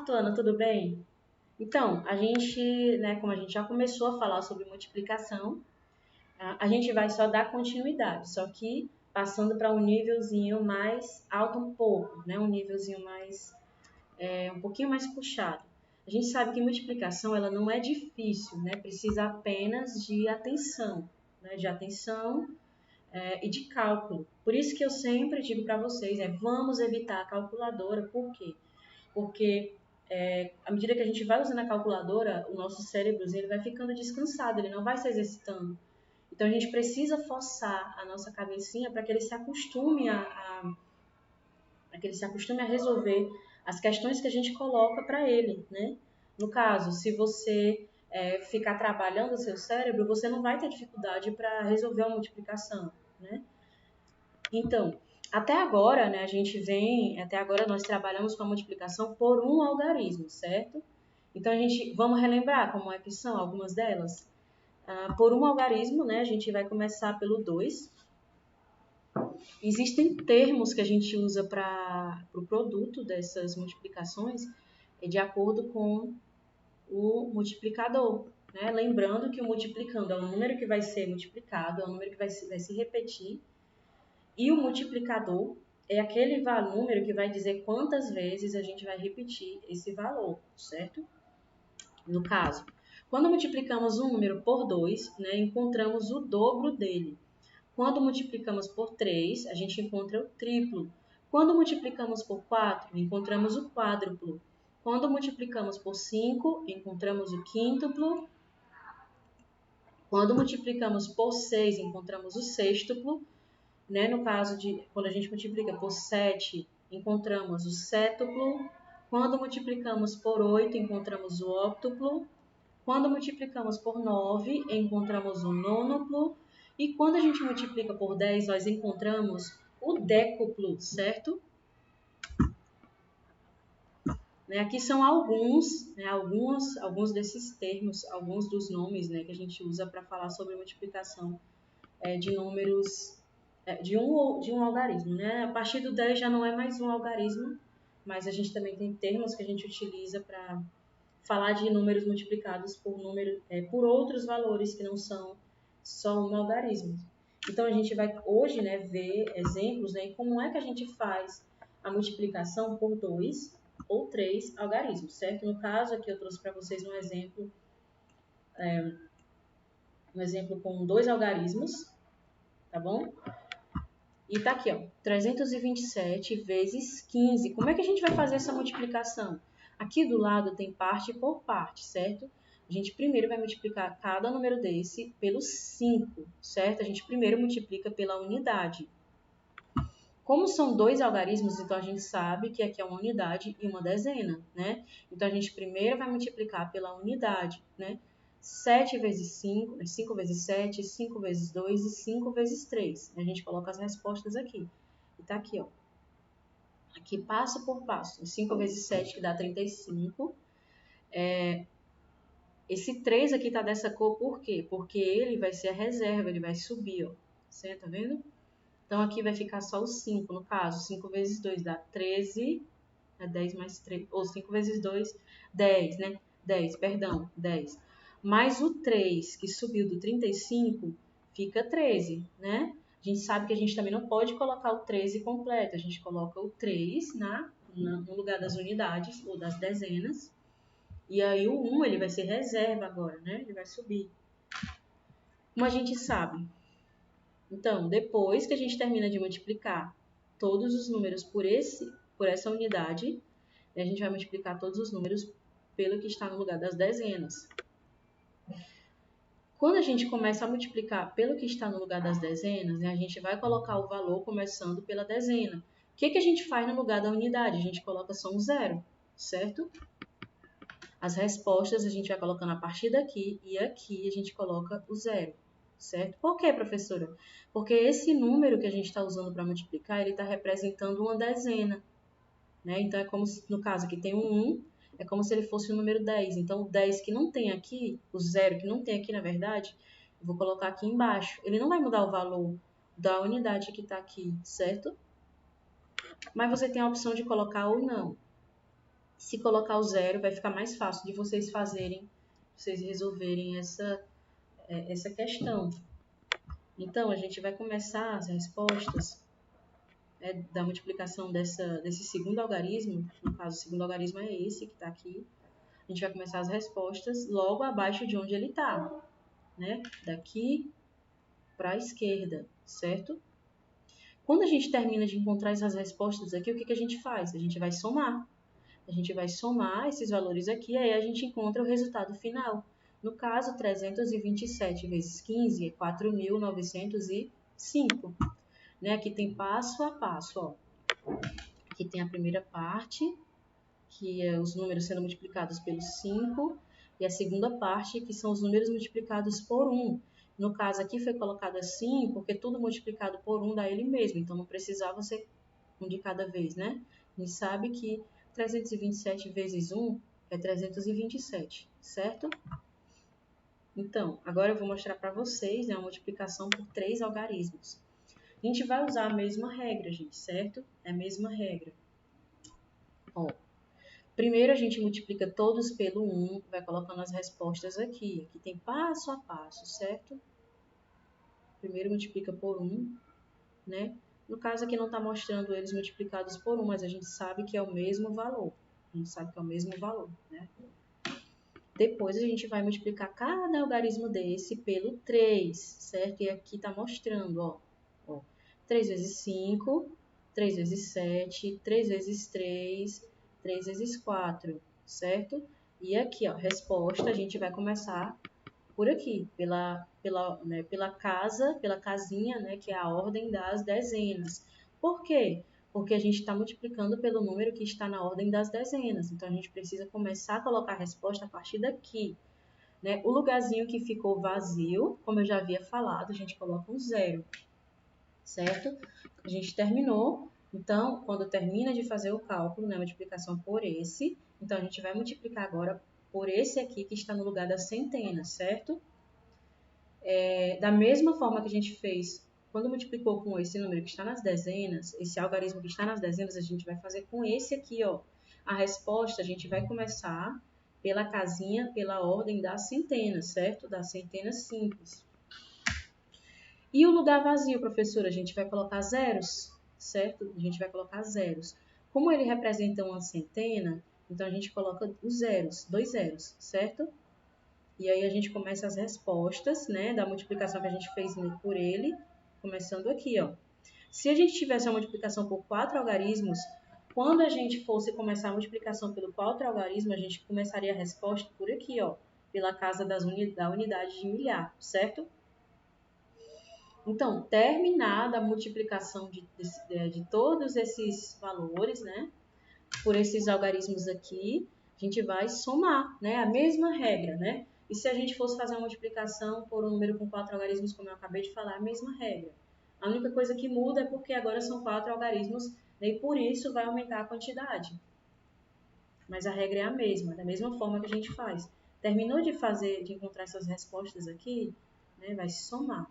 Tuana, tudo bem? Então, a gente, né, como a gente já começou a falar sobre multiplicação, a gente vai só dar continuidade, só que passando para um nívelzinho mais alto um pouco, né, um nívelzinho mais, um pouquinho mais puxado. A gente sabe que multiplicação, ela não é difícil, né, precisa apenas de atenção, né, e de cálculo. Por isso que eu sempre digo para vocês, vamos evitar a calculadora, por quê? Porque à medida que a gente vai usando a calculadora, o nosso cérebro ele vai ficando descansado, ele não vai se exercitando. Então a gente precisa forçar a nossa cabecinha para que ele se acostume a resolver as questões que a gente coloca para ele, né? No caso, se você ficar trabalhando o seu cérebro, você não vai ter dificuldade para resolver uma multiplicação, né? Então, até agora nós trabalhamos com a multiplicação por um algarismo, certo? Então, vamos relembrar como é que são algumas delas? Por um algarismo, né, a gente vai começar pelo 2. Existem termos que a gente usa para o produto dessas multiplicações de acordo com o multiplicador, né? Lembrando que o multiplicando é o número que vai ser multiplicado, é o número que vai se repetir. E o multiplicador é aquele número que vai dizer quantas vezes a gente vai repetir esse valor, certo? No caso, quando multiplicamos um número por 2, né, encontramos o dobro dele. Quando multiplicamos por 3, a gente encontra o triplo. Quando multiplicamos por 4, encontramos o quádruplo. Quando multiplicamos por 5, encontramos o quíntuplo. Quando multiplicamos por 6, encontramos o sextuplo. Né? No caso de quando a gente multiplica por 7, encontramos o sétuplo. Quando multiplicamos por 8, encontramos o óctuplo. Quando multiplicamos por 9, encontramos o nônuplo. E quando a gente multiplica por 10, nós encontramos o décuplo, certo? Né? Aqui são alguns desses termos, alguns dos nomes, né, que a gente usa para falar sobre multiplicação de números de um algarismo, né? A partir do 10 já não é mais um algarismo, mas a gente também tem termos que a gente utiliza para falar de números multiplicados por outros valores que não são só um algarismo. Então a gente vai hoje, né, ver exemplos, né, em como é que a gente faz a multiplicação por 2 ou 3 algarismos, certo? No caso aqui eu trouxe para vocês um exemplo com 2 algarismos, tá bom? E tá aqui, ó, 327 vezes 15. Como é que a gente vai fazer essa multiplicação? Aqui do lado tem parte por parte, certo? A gente primeiro vai multiplicar cada número desse pelo 5, certo? A gente primeiro multiplica pela unidade. Como são 2 algarismos, então a gente sabe que aqui é uma unidade e uma dezena, né? Então a gente primeiro vai multiplicar pela unidade, né? 7 vezes 5, 5 vezes 7, 5 vezes 2 e 5 vezes 3. A gente coloca as respostas aqui. E tá aqui, ó. Aqui passo por passo. 5 vezes 7 que dá 35. Esse 3 aqui tá dessa cor por quê? Porque ele vai ser a reserva, ele vai subir, ó. Você tá vendo? Então aqui vai ficar só o 5, no caso. 5 vezes 2 dá 13. É 10 mais 3. Ou 5 vezes 2, 10, né? 10, perdão, 10. Mais o 3, que subiu do 35, fica 13, né? A gente sabe que a gente também não pode colocar o 13 completo. A gente coloca o 3 no lugar das unidades ou das dezenas. E aí o 1 ele vai ser reserva agora, né? Ele vai subir. Como a gente sabe? Então, depois que a gente termina de multiplicar todos os números por essa unidade, a gente vai multiplicar todos os números pelo que está no lugar das dezenas. Quando a gente começa a multiplicar pelo que está no lugar das dezenas, né, a gente vai colocar o valor começando pela dezena. O que a gente faz no lugar da unidade? A gente coloca só um zero, certo? As respostas a gente vai colocando a partir daqui e aqui a gente coloca o zero, certo? Por quê, professora? Porque esse número que a gente está usando para multiplicar, ele está representando uma dezena, né? Então, é como se, no caso aqui tem um 1, é como se ele fosse o número 10. Então, o 10 que não tem aqui, o 0 que não tem aqui, na verdade, eu vou colocar aqui embaixo. Ele não vai mudar o valor da unidade que está aqui, certo? Mas você tem a opção de colocar ou não. Se colocar o zero, vai ficar mais fácil de vocês resolverem essa questão. Então, a gente vai começar as respostas da multiplicação desse segundo algarismo. No caso, o segundo algarismo é esse que está aqui. A gente vai começar as respostas logo abaixo de onde ele está, né? Daqui para a esquerda, certo? Quando a gente termina de encontrar essas respostas aqui, o que a gente faz? A gente vai somar. A gente vai somar esses valores aqui, aí a gente encontra o resultado final. No caso, 327 vezes 15 é 4.905. Né? Aqui tem passo a passo. Ó. Aqui tem a primeira parte, que é os números sendo multiplicados pelo 5, e a segunda parte, que são os números multiplicados por 1. No caso aqui foi colocado assim, porque tudo multiplicado por 1 dá ele mesmo, então não precisava ser um de cada vez, né? A gente sabe que 327 vezes 1 é 327, certo? Então, agora eu vou mostrar para vocês, né, a multiplicação por 3 algarismos. A gente vai usar a mesma regra, gente, certo? É a mesma regra. Ó, primeiro a gente multiplica todos pelo 1, vai colocando as respostas aqui. Aqui tem passo a passo, certo? Primeiro multiplica por 1, né? No caso aqui não está mostrando eles multiplicados por 1, mas a gente sabe que é o mesmo valor. A gente sabe que é o mesmo valor, né? Depois a gente vai multiplicar cada algarismo desse pelo 3, certo? E aqui está mostrando, ó. 3 vezes 5, 3 vezes 7, 3 vezes 3, 3 vezes 4, certo? E aqui, ó, resposta, a gente vai começar por aqui, pela casinha, né, que é a ordem das dezenas. Por quê? Porque a gente está multiplicando pelo número que está na ordem das dezenas. Então, a gente precisa começar a colocar a resposta a partir daqui. Né? O lugarzinho que ficou vazio, como eu já havia falado, a gente coloca um zero, certo? A gente terminou. Então, quando termina de fazer o cálculo, né, multiplicação por esse, então a gente vai multiplicar agora por esse aqui que está no lugar da centena, certo? Da mesma forma que a gente fez quando multiplicou com esse número que está nas dezenas, esse algarismo que está nas dezenas, a gente vai fazer com esse aqui, ó. A resposta a gente vai começar pela casinha, pela ordem da centena, certo? Da centena simples. E o lugar vazio, professora, a gente vai colocar zeros, certo? A gente vai colocar zeros. Como ele representa uma centena, então a gente coloca os zeros, 2 zeros, certo? E aí a gente começa as respostas, né, da multiplicação que a gente fez por ele, começando aqui, ó. Se a gente tivesse a multiplicação por 4 algarismos, quando a gente fosse começar a multiplicação pelo 4 algarismo, a gente começaria a resposta por aqui, ó, pela casa da unidade de milhar, certo? Então, terminada a multiplicação de todos esses valores, né, por esses algarismos aqui, a gente vai somar, né, a mesma regra, né? E se a gente fosse fazer uma multiplicação por um número com 4 algarismos, como eu acabei de falar, a mesma regra. A única coisa que muda é porque agora são 4 algarismos, né, e por isso vai aumentar a quantidade. Mas a regra é a mesma, da mesma forma que a gente faz. Terminou de encontrar essas respostas aqui, né, vai somar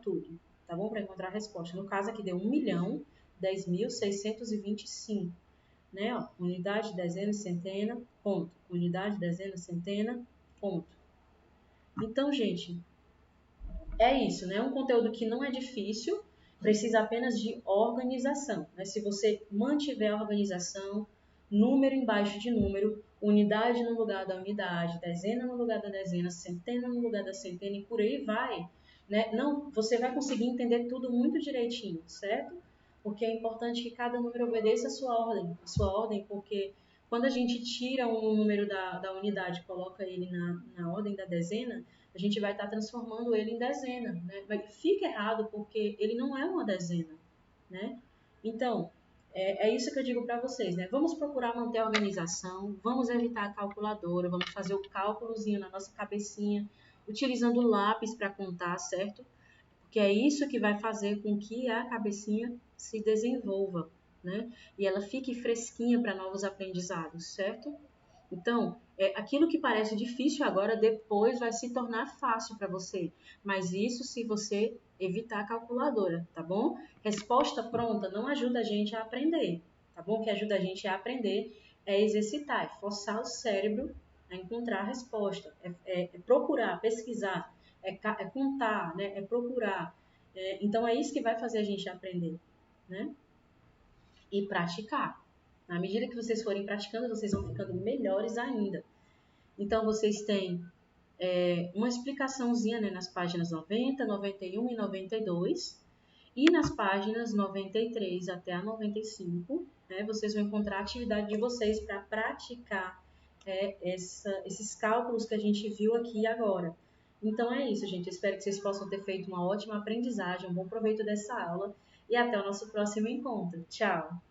tudo, tá bom? Para encontrar a resposta. No caso aqui deu 1.010.625. Né? Ó, unidade, dezena, centena, ponto. Unidade, dezena, centena, ponto. Então, gente, é isso, né? Um conteúdo que não é difícil, precisa apenas de organização. Né? Se você mantiver a organização, número embaixo de número, unidade no lugar da unidade, dezena no lugar da dezena, centena no lugar da centena e por aí vai, né? Não, você vai conseguir entender tudo muito direitinho, certo? Porque é importante que cada número obedeça a sua ordem, porque quando a gente tira um número da unidade e coloca ele na ordem da dezena, a gente vai estar transformando ele em dezena, né? Fica errado porque ele não é uma dezena, né? Então, é isso que eu digo para vocês, né? Vamos procurar manter a organização, vamos evitar a calculadora, vamos fazer o cálculozinho na nossa cabecinha, utilizando o lápis para contar, certo? Porque é isso que vai fazer com que a cabecinha se desenvolva, né? E ela fique fresquinha para novos aprendizados, certo? Então, aquilo que parece difícil agora, depois vai se tornar fácil para você. Mas isso se você evitar a calculadora, tá bom? Resposta pronta não ajuda a gente a aprender, tá bom? O que ajuda a gente a aprender é exercitar, é forçar o cérebro a encontrar a resposta, é procurar, pesquisar, é contar, né? É procurar. Então, é isso que vai fazer a gente aprender, né? E praticar. Na medida que vocês forem praticando, vocês vão ficando melhores ainda. Então, vocês têm uma explicaçãozinha, né, nas páginas 90, 91 e 92. E nas páginas 93 até a 95, né, vocês vão encontrar a atividade de vocês para praticar esses cálculos que a gente viu aqui agora. Então é isso, gente. Espero que vocês possam ter feito uma ótima aprendizagem, um bom proveito dessa aula e até o nosso próximo encontro. Tchau!